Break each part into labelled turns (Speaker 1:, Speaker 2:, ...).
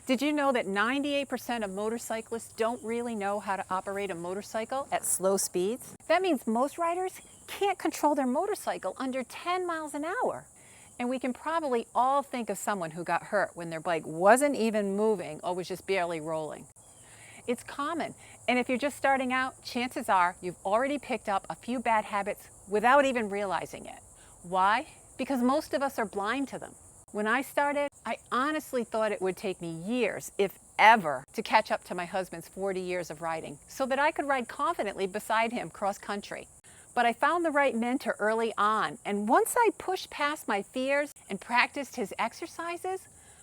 Speaker 1: Did you know that 98% of motorcyclists don't really know how to operate a motorcycle at slow speeds? That means most riders can't control their motorcycle under 10 miles an hour. And we can probably all think of someone who got hurt when their bike wasn't even moving or was just barely rolling. It's common, and if you're just starting out, chances are you've already picked up a few bad habits without even realizing it. Why? Because most of us are blind to them. When I started, I honestly thought it would take me years, if ever, to catch up to my husband's 40 years of riding so that I could ride confidently beside him cross country. But I found the right mentor early on, and once I pushed past my fears and practiced his exercises,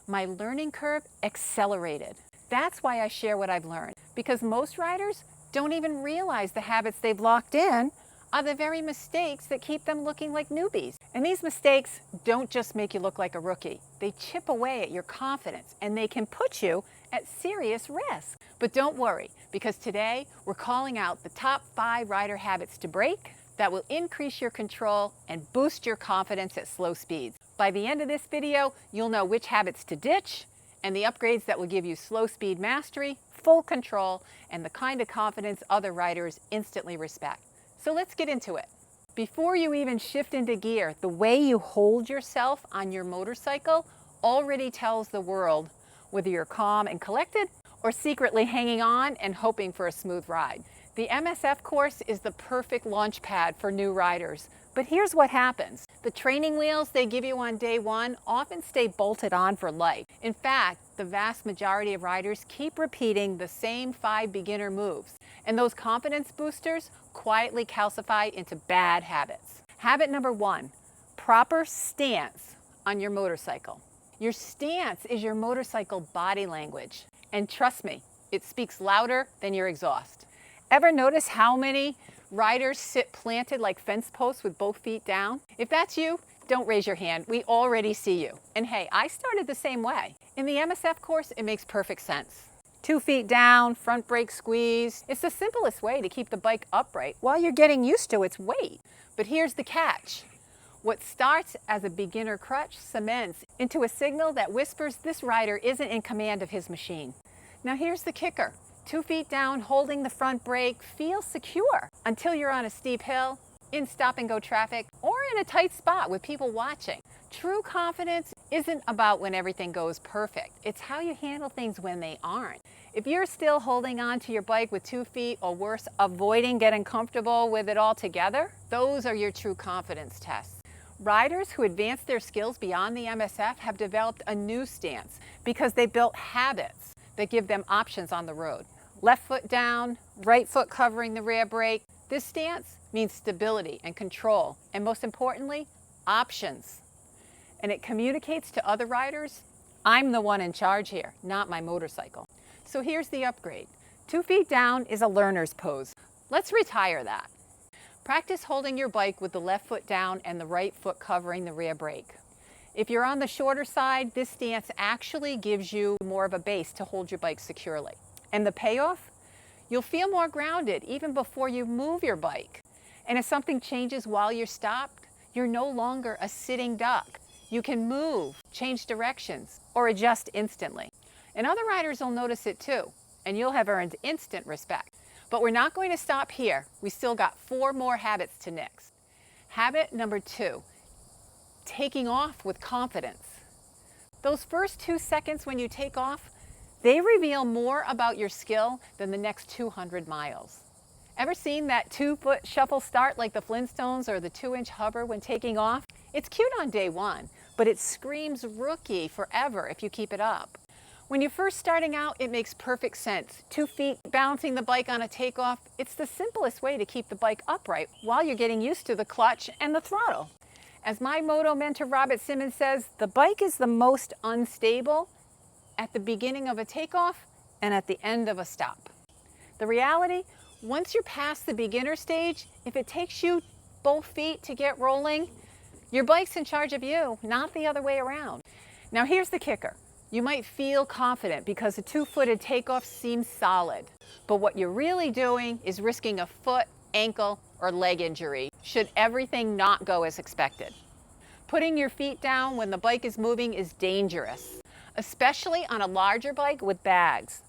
Speaker 1: my learning curve accelerated. That's why I share what I've learned, because most riders don't even realize the habits they've locked in are the very mistakes that keep them looking like newbies. And these mistakes don't just make you look like a rookie. They chip away at your confidence, and they can put you at serious risk. But don't worry, because today we're calling out the top 5 rider habits to break that will increase your control and boost your confidence at slow speeds. By the end of this video, you'll know which habits to ditch and the upgrades that will give you slow speed mastery, full control, and the kind of confidence other riders instantly respect. So let's get into it. Before you even shift into gear, the way you hold yourself on your motorcycle already tells the world whether you're calm and collected or secretly hanging on and hoping for a smooth ride. The MSF course is the perfect launch pad for new riders. But here's what happens. The training wheels they give you on day 1 often stay bolted on for life. In fact, the vast majority of riders keep repeating the same 5 beginner moves. And those confidence boosters quietly calcify into bad habits. Habit number 1, proper stance on your motorcycle. Your stance is your motorcycle body language. And trust me, it speaks louder than your exhaust. Ever notice how many riders sit planted like fence posts with both feet down? If that's you, don't raise your hand. We already see you. And hey, I started the same way. In the MSF course, it makes perfect sense. 2 feet down, front brake squeeze. It's the simplest way to keep the bike upright while you're getting used to its weight. But here's the catch. What starts as a beginner crutch cements into a signal that whispers this rider isn't in command of his machine. Now here's the kicker. 2 feet down, holding the front brake feels secure until you're on a steep hill, in stop-and-go traffic, or in a tight spot with people watching. True confidence isn't about when everything goes perfect. It's how you handle things when they aren't. If you're still holding on to your bike with 2 feet, or worse, avoiding getting comfortable with it altogether, those are your true confidence tests. Riders who advance their skills beyond the MSF have developed a new stance because they built habits that give them options on the road. Left foot down, right foot covering the rear brake. This stance means stability and control, and most importantly, options. And it communicates to other riders, I'm the one in charge here, not my motorcycle. So here's the upgrade. 2 feet down is a learner's pose. Let's retire that. Practice holding your bike with the left foot down and the right foot covering the rear brake. If you're on the shorter side, this stance actually gives you more of a base to hold your bike securely. And the payoff? You'll feel more grounded even before you move your bike. And if something changes while you're stopped, you're no longer a sitting duck. You can move, change directions, or adjust instantly. And other riders will notice it too, and you'll have earned instant respect. But we're not going to stop here. We still got 4 more habits to nix. Habit number 2, taking off with confidence. Those first 2 seconds when you take off, they reveal more about your skill than the next 200 miles. Ever seen that 2-foot shuffle start like the Flintstones or the 2-inch hover when taking off? It's cute on day 1, but it screams rookie forever if you keep it up. When you're first starting out, it makes perfect sense. 2 feet balancing the bike on a takeoff, it's the simplest way to keep the bike upright while you're getting used to the clutch and the throttle. As my moto mentor Robert Simmons says, the bike is the most unstable at the beginning of a takeoff and at the end of a stop. The reality, once you're past the beginner stage, if it takes you both feet to get rolling, your bike's in charge of you, not the other way around. Now here's the kicker. You might feel confident because a 2-footed takeoff seems solid, but what you're really doing is risking a foot, ankle, or leg injury should everything not go as expected. Putting your feet down when the bike is moving is dangerous. especially on a larger bike with bags.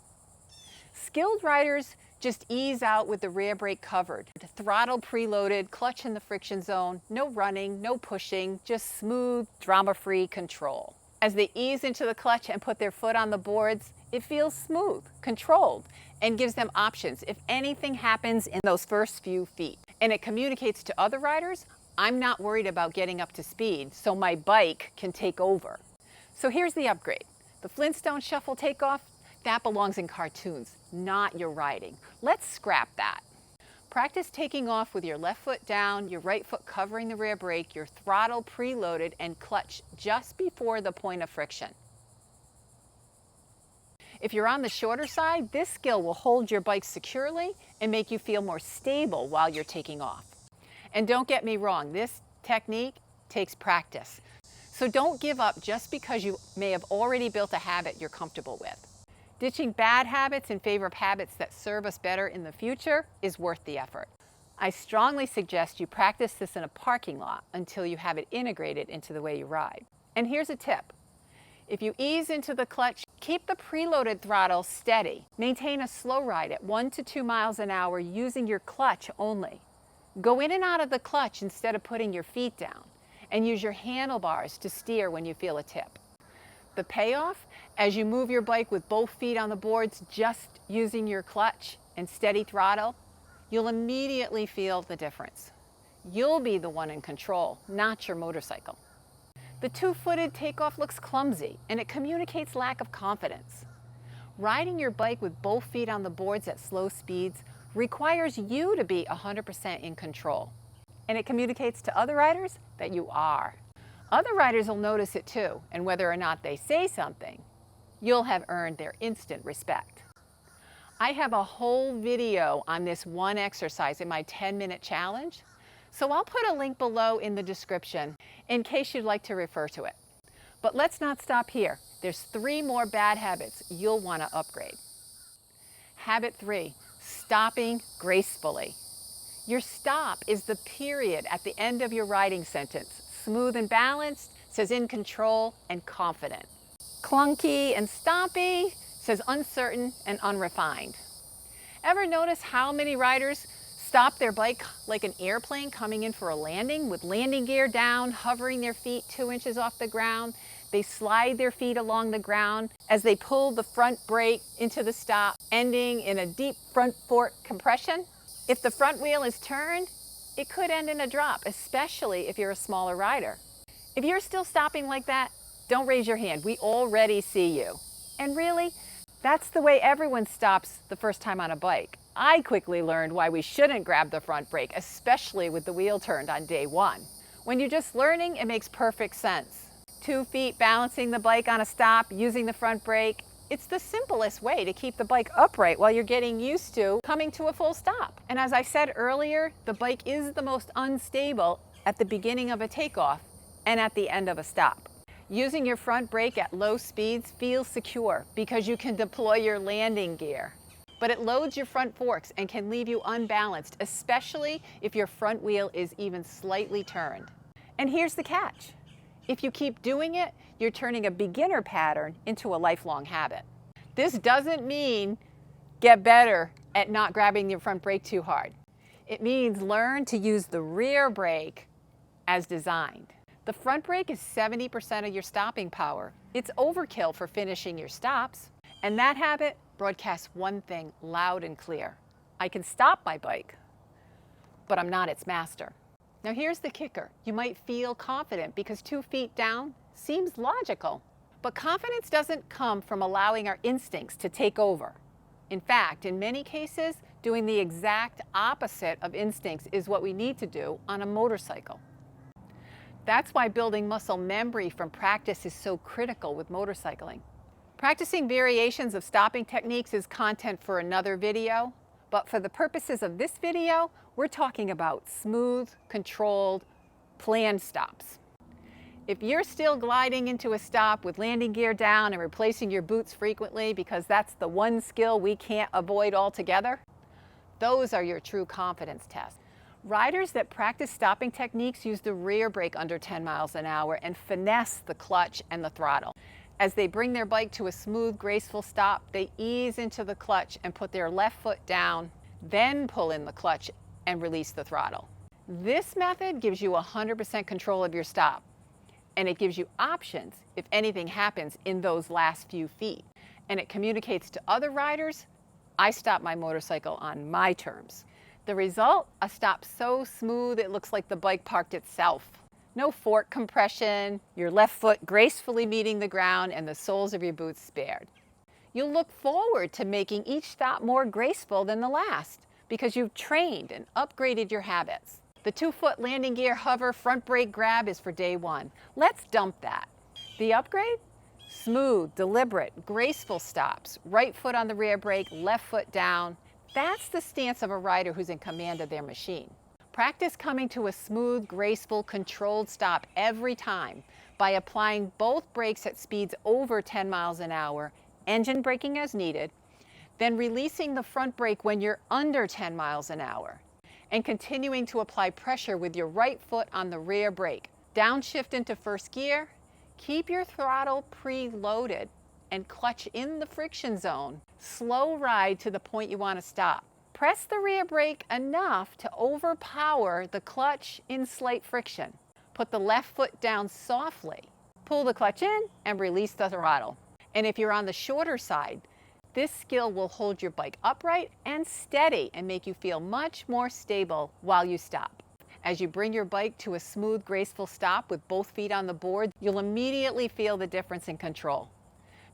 Speaker 1: Skilled riders just ease out with the rear brake covered. Throttle preloaded, clutch in the friction zone, no running, no pushing, just smooth, drama-free control. As they ease into the clutch and put their foot on the boards, it feels smooth, controlled, and gives them options if anything happens in those first few feet. And it communicates to other riders, I'm not worried about getting up to speed, so my bike can take over. So here's the upgrade. The Flintstone Shuffle Takeoff, that belongs in cartoons, not your riding. Let's scrap that. Practice taking off with your left foot down, your right foot covering the rear brake, your throttle preloaded, and clutch just before the point of friction. If you're on the shorter side, this skill will hold your bike securely and make you feel more stable while you're taking off. And don't get me wrong, this technique takes practice. So don't give up just because you may have already built a habit you're comfortable with. Ditching bad habits in favor of habits that serve us better in the future is worth the effort. I strongly suggest you practice this in a parking lot until you have it integrated into the way you ride. And here's a tip. If you ease into the clutch, keep the preloaded throttle steady. Maintain a slow ride at 1 to 2 miles an hour using your clutch only. Go in and out of the clutch instead of putting your feet down, and use your handlebars to steer when you feel a tip. The payoff, as you move your bike with both feet on the boards just using your clutch and steady throttle, you'll immediately feel the difference. You'll be the one in control, not your motorcycle. The two-footed takeoff looks clumsy and it communicates lack of confidence. Riding your bike with both feet on the boards at slow speeds requires you to be 100% in control. And it communicates to other riders that you are. Other riders will notice it too, and whether or not they say something, you'll have earned their instant respect. I have a whole video on this one exercise in my 10-minute challenge, so I'll put a link below in the description in case you'd like to refer to it. But let's not stop here. There's 3 more bad habits you'll want to upgrade. Habit 3, stopping gracefully. Your stop is the period at the end of your riding sentence. Smooth and balanced says in control and confident. Clunky and stompy says uncertain and unrefined. Ever notice how many riders stop their bike like an airplane coming in for a landing with landing gear down, hovering their feet 2 inches off the ground? They slide their feet along the ground as they pull the front brake into the stop, ending in a deep front fork compression. If the front wheel is turned, it could end in a drop, especially if you're a smaller rider. If you're still stopping like that, don't raise your hand. We already see you. And really, that's the way everyone stops the first time on a bike. I quickly learned why we shouldn't grab the front brake, especially with the wheel turned on day 1. When you're just learning, it makes perfect sense. 2 feet balancing the bike on a stop, using the front brake. It's the simplest way to keep the bike upright while you're getting used to coming to a full stop. And as I said earlier, the bike is the most unstable at the beginning of a takeoff and at the end of a stop. Using your front brake at low speeds feels secure because you can deploy your landing gear. But it loads your front forks and can leave you unbalanced, especially if your front wheel is even slightly turned. And here's the catch. If you keep doing it, you're turning a beginner pattern into a lifelong habit. This doesn't mean get better at not grabbing your front brake too hard. It means learn to use the rear brake as designed. The front brake is 70% of your stopping power. It's overkill for finishing your stops. And that habit broadcasts one thing loud and clear. I can stop my bike, but I'm not its master. Now here's the kicker. You might feel confident because 2 feet down seems logical. But confidence doesn't come from allowing our instincts to take over. In fact, in many cases, doing the exact opposite of instincts is what we need to do on a motorcycle. That's why building muscle memory from practice is so critical with motorcycling. Practicing variations of stopping techniques is content for another video, but for the purposes of this video, we're talking about smooth, controlled, planned stops. If you're still gliding into a stop with landing gear down and replacing your boots frequently because that's the one skill we can't avoid altogether, those are your true confidence tests. Riders that practice stopping techniques use the rear brake under 10 miles an hour and finesse the clutch and the throttle. As they bring their bike to a smooth, graceful stop, they ease into the clutch and put their left foot down, then pull in the clutch and release the throttle. This method gives you 100% control of your stop, and it gives you options if anything happens in those last few feet. And it communicates to other riders, I stop my motorcycle on my terms. The result, a stop so smooth it looks like the bike parked itself. No fork compression, your left foot gracefully meeting the ground and the soles of your boots spared. You'll look forward to making each stop more graceful than the last because you've trained and upgraded your habits. The 2-foot landing gear hover front brake grab is for day one. Let's dump that. The upgrade? Smooth, deliberate, graceful stops. Right foot on the rear brake, left foot down. That's the stance of a rider who's in command of their machine. Practice coming to a smooth, graceful, controlled stop every time by applying both brakes at speeds over 10 miles an hour, engine braking as needed, then releasing the front brake when you're under 10 miles an hour, and continuing to apply pressure with your right foot on the rear brake. Downshift into first gear, keep your throttle pre-loaded, and clutch in the friction zone. Slow ride to the point you want to stop. Press the rear brake enough to overpower the clutch in slight friction. Put the left foot down softly. Pull the clutch in and release the throttle. And if you're on the shorter side, this skill will hold your bike upright and steady and make you feel much more stable while you stop. As you bring your bike to a smooth, graceful stop with both feet on the board, you'll immediately feel the difference in control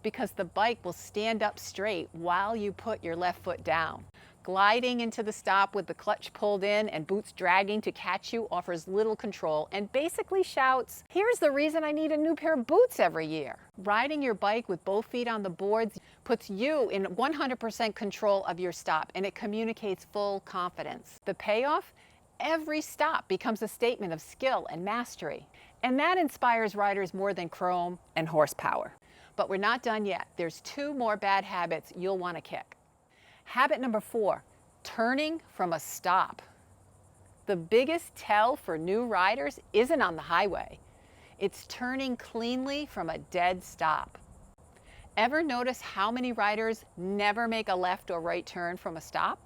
Speaker 1: because the bike will stand up straight while you put your left foot down. Gliding into the stop with the clutch pulled in and boots dragging to catch you offers little control and basically shouts, "Here's the reason I need a new pair of boots every year." Riding your bike with both feet on the boards puts you in 100% control of your stop, and it communicates full confidence. The payoff? Every stop becomes a statement of skill and mastery. And that inspires riders more than chrome and horsepower. But we're not done yet. There's 2 more bad habits you'll want to kick. Habit number 4, turning from a stop. The biggest tell for new riders isn't on the highway. It's turning cleanly from a dead stop. Ever notice how many riders never make a left or right turn from a stop?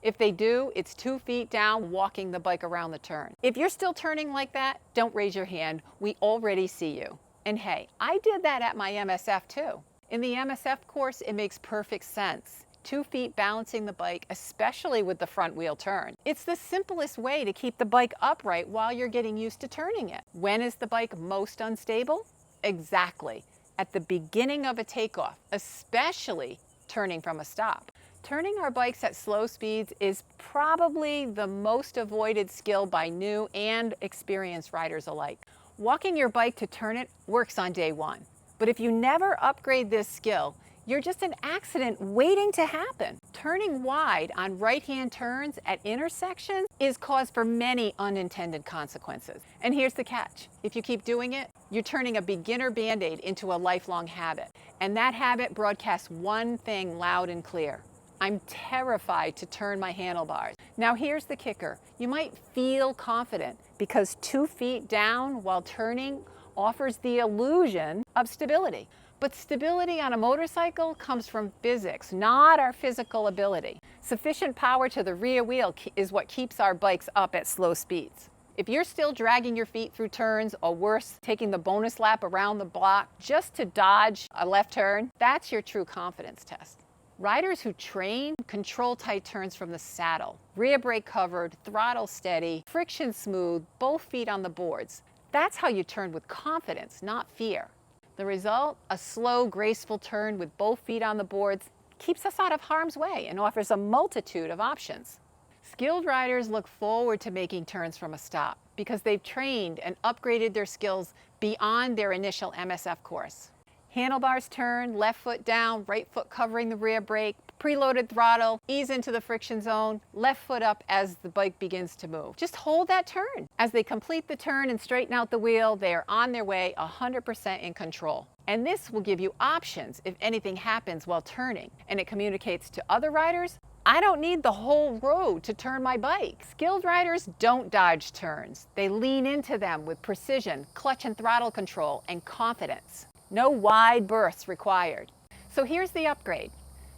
Speaker 1: If they do, it's 2 feet down, walking the bike around the turn. If you're still turning like that, don't raise your hand. We already see you. And hey, I did that at my MSF too. In the MSF course, it makes perfect sense. 2 feet balancing the bike, especially with the front wheel turn. It's the simplest way to keep the bike upright while you're getting used to turning it. When is the bike most unstable? Exactly, at the beginning of a takeoff, especially turning from a stop. Turning our bikes at slow speeds is probably the most avoided skill by new and experienced riders alike. Walking your bike to turn it works on day one, but if you never upgrade this skill, you're just an accident waiting to happen. Turning wide on right-hand turns at intersections is cause for many unintended consequences. And here's the catch. If you keep doing it, you're turning a beginner Band-Aid into a lifelong habit. And that habit broadcasts one thing loud and clear. I'm terrified to turn my handlebars. Now here's the kicker. You might feel confident because 2 feet down while turning offers the illusion of stability. But stability on a motorcycle comes from physics, not our physical ability. Sufficient power to the rear wheel is what keeps our bikes up at slow speeds. If you're still dragging your feet through turns, or worse, taking the bonus lap around the block just to dodge a left turn, that's your true confidence test. Riders who train control tight turns from the saddle, rear brake covered, throttle steady, friction smooth, both feet on the boards. That's how you turn with confidence, not fear. The result, a slow, graceful turn with both feet on the boards, keeps us out of harm's way and offers a multitude of options. Skilled riders look forward to making turns from a stop because they've trained and upgraded their skills beyond their initial MSF course. Handlebars turn, left foot down, right foot covering the rear brake, preloaded throttle, ease into the friction zone, left foot up as the bike begins to move. Just hold that turn. As they complete the turn and straighten out the wheel, they are on their way 100% in control. And this will give you options if anything happens while turning. And it communicates to other riders, I don't need the whole road to turn my bike. Skilled riders don't dodge turns. They lean into them with precision, clutch and throttle control, and confidence. No wide berths required. So here's the upgrade.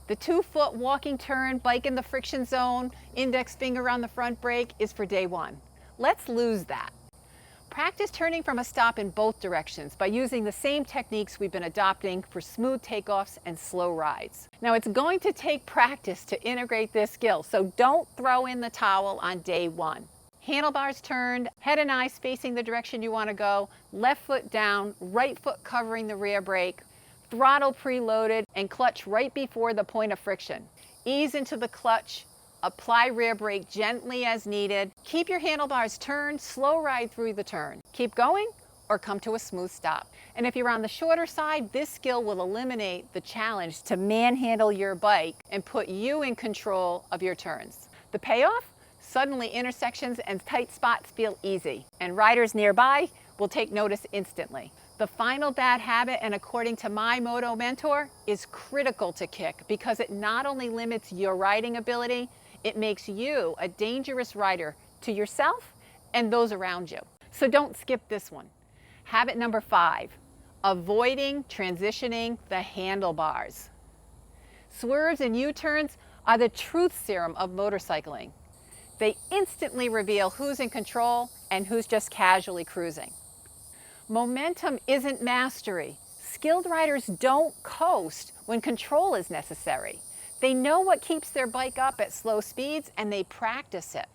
Speaker 1: The 2-foot walking turn, bike in the friction zone, index finger on the front brake is for day one. Let's lose that. Practice turning from a stop in both directions by using the same techniques we've been adopting for smooth takeoffs and slow rides. Now it's going to take practice to integrate this skill, so don't throw in the towel on day one. Handlebars turned, head and eyes facing the direction you want to go, left foot down, right foot covering the rear brake, throttle preloaded, and clutch right before the point of friction. Ease into the clutch, apply rear brake gently as needed. Keep your handlebars turned, slow ride through the turn. Keep going or come to a smooth stop. And if you're on the shorter side, this skill will eliminate the challenge to manhandle your bike and put you in control of your turns. The payoff? Suddenly intersections and tight spots feel easy, and riders nearby will take notice instantly. The final bad habit, and according to my moto mentor, is critical to kick because it not only limits your riding ability, it makes you a dangerous rider to yourself and those around you. So don't skip this one. Habit number 5, avoiding transitioning the handlebars. Swerves and U-turns are the truth serum of motorcycling. They instantly reveal who's in control and who's just casually cruising. Momentum isn't mastery. Skilled riders don't coast when control is necessary. They know what keeps their bike up at slow speeds and they practice it.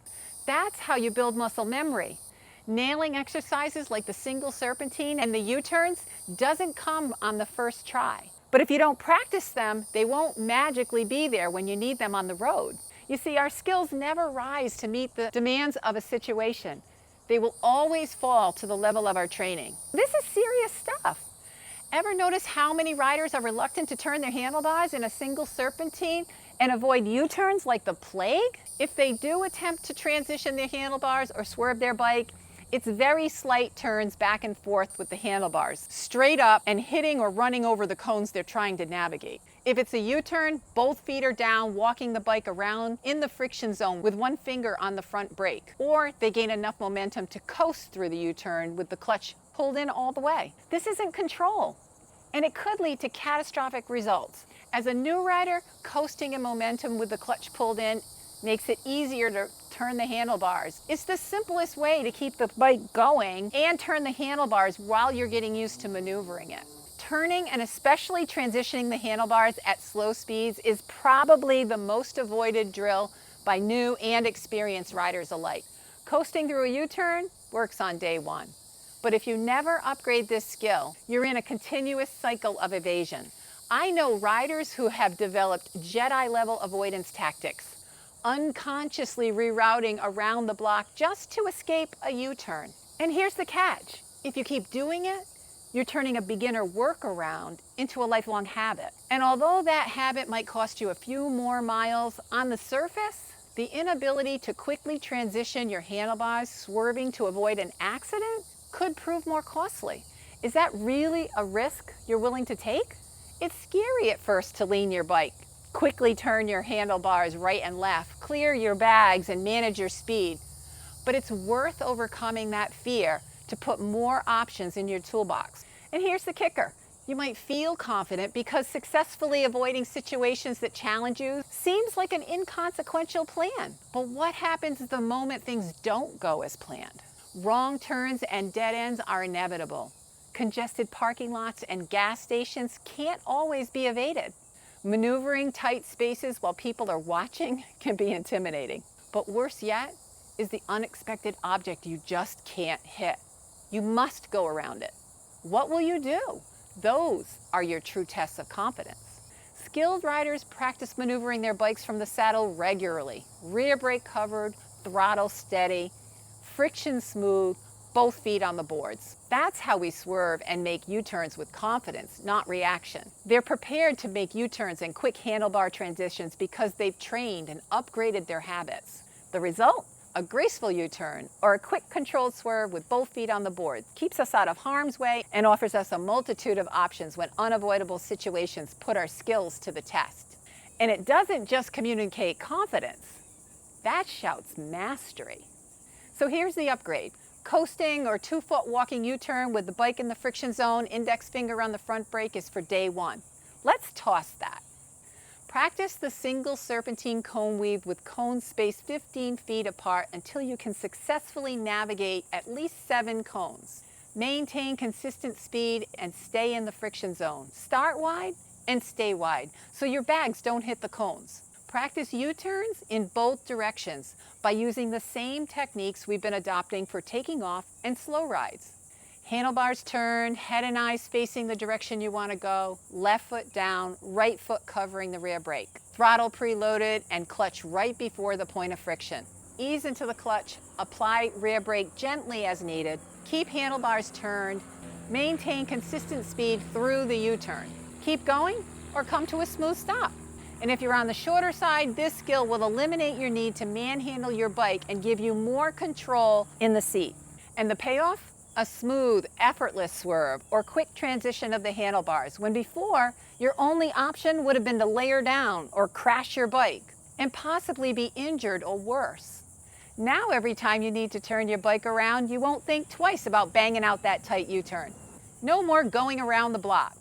Speaker 1: That's how you build muscle memory. Nailing exercises like the single serpentine and the U-turns doesn't come on the first try. But if you don't practice them, they won't magically be there when you need them on the road. You see, our skills never rise to meet the demands of a situation. They will always fall to the level of our training. This is serious stuff. Ever notice how many riders are reluctant to turn their handlebars in a single serpentine and avoid U-turns like the plague? If they do attempt to transition their handlebars or swerve their bike, it's very slight turns back and forth with the handlebars, straight up and hitting or running over the cones they're trying to navigate. If it's a U-turn, both feet are down, walking the bike around in the friction zone with one finger on the front brake. Or they gain enough momentum to coast through the U-turn with the clutch pulled in all the way. This isn't control, and it could lead to catastrophic results. As a new rider, coasting in momentum with the clutch pulled in makes it easier to turn the handlebars. It's the simplest way to keep the bike going and turn the handlebars while you're getting used to maneuvering it. Turning and especially transitioning the handlebars at slow speeds is probably the most avoided drill by new and experienced riders alike. Coasting through a U-turn works on day one. But if you never upgrade this skill, you're in a continuous cycle of evasion. I know riders who have developed Jedi-level avoidance tactics, unconsciously rerouting around the block just to escape a U-turn. And here's the catch. If you keep doing it, you're turning a beginner workaround into a lifelong habit. And although that habit might cost you a few more miles, on the surface, the inability to quickly transition your handlebars, swerving to avoid an accident, could prove more costly. Is that really a risk you're willing to take? It's scary at first to lean your bike, quickly turn your handlebars right and left, clear your bags and manage your speed. But it's worth overcoming that fear to put more options in your toolbox. And here's the kicker. You might feel confident because successfully avoiding situations that challenge you seems like an inconsequential plan. But what happens the moment things don't go as planned? Wrong turns and dead ends are inevitable. Congested parking lots and gas stations can't always be evaded. Maneuvering tight spaces while people are watching can be intimidating. But worse yet is the unexpected object you just can't hit. You must go around it. What will you do? Those are your true tests of confidence. Skilled riders practice maneuvering their bikes from the saddle regularly. Rear brake covered, throttle steady, friction smooth, both feet on the boards. That's how we swerve and make U-turns with confidence, not reaction. They're prepared to make U-turns and quick handlebar transitions because they've trained and upgraded their habits. The result? A graceful U-turn or a quick controlled swerve with both feet on the board keeps us out of harm's way and offers us a multitude of options when unavoidable situations put our skills to the test. And it doesn't just communicate confidence, that shouts mastery. So here's the upgrade. Coasting or 2-foot walking U-turn with the bike in the friction zone, index finger on the front brake is for day one. Let's toss that. Practice the single serpentine cone weave with cones spaced 15 feet apart until you can successfully navigate at least 7 cones. Maintain consistent speed and stay in the friction zone. Start wide and stay wide so your bags don't hit the cones. Practice U-turns in both directions by using the same techniques we've been adopting for taking off and slow rides. Handlebars turn, head and eyes facing the direction you want to go, left foot down, right foot covering the rear brake. Throttle preloaded and clutch right before the point of friction. Ease into the clutch, apply rear brake gently as needed, keep handlebars turned, maintain consistent speed through the U-turn. Keep going or come to a smooth stop. And if you're on the shorter side, this skill will eliminate your need to manhandle your bike and give you more control in the seat. And the payoff? A smooth, effortless swerve or quick transition of the handlebars, when before, your only option would have been to layer down or crash your bike and possibly be injured or worse. Now every time you need to turn your bike around, you won't think twice about banging out that tight U-turn. No more going around the block.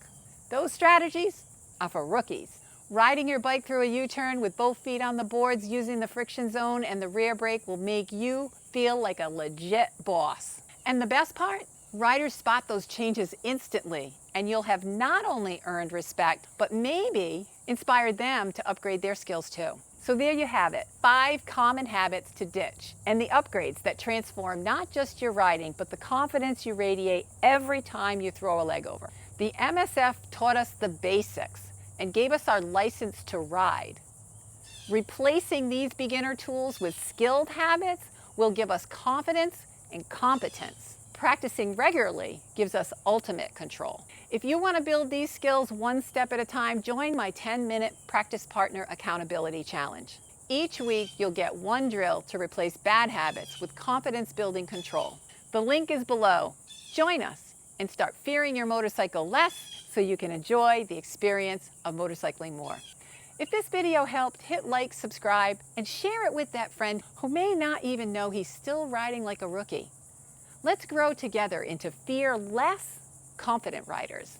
Speaker 1: Those strategies are for rookies. Riding your bike through a U-turn with both feet on the boards using the friction zone and the rear brake will make you feel like a legit boss. And the best part? Riders spot those changes instantly, and you'll have not only earned respect, but maybe inspired them to upgrade their skills too. So there you have it, 5 common habits to ditch, and the upgrades that transform not just your riding, but the confidence you radiate every time you throw a leg over. The MSF taught us the basics and gave us our license to ride. Replacing these beginner tools with skilled habits will give us confidence and competence. Practicing regularly gives us ultimate control. If you want to build these skills one step at a time, join my 10-minute Practice Partner Accountability Challenge. Each week, you'll get one drill to replace bad habits with confidence-building control. The link is below. Join us and start fearing your motorcycle less so you can enjoy the experience of motorcycling more. If this video helped, hit like, subscribe, and share it with that friend who may not even know he's still riding like a rookie. Let's grow together into fear-less, confident riders.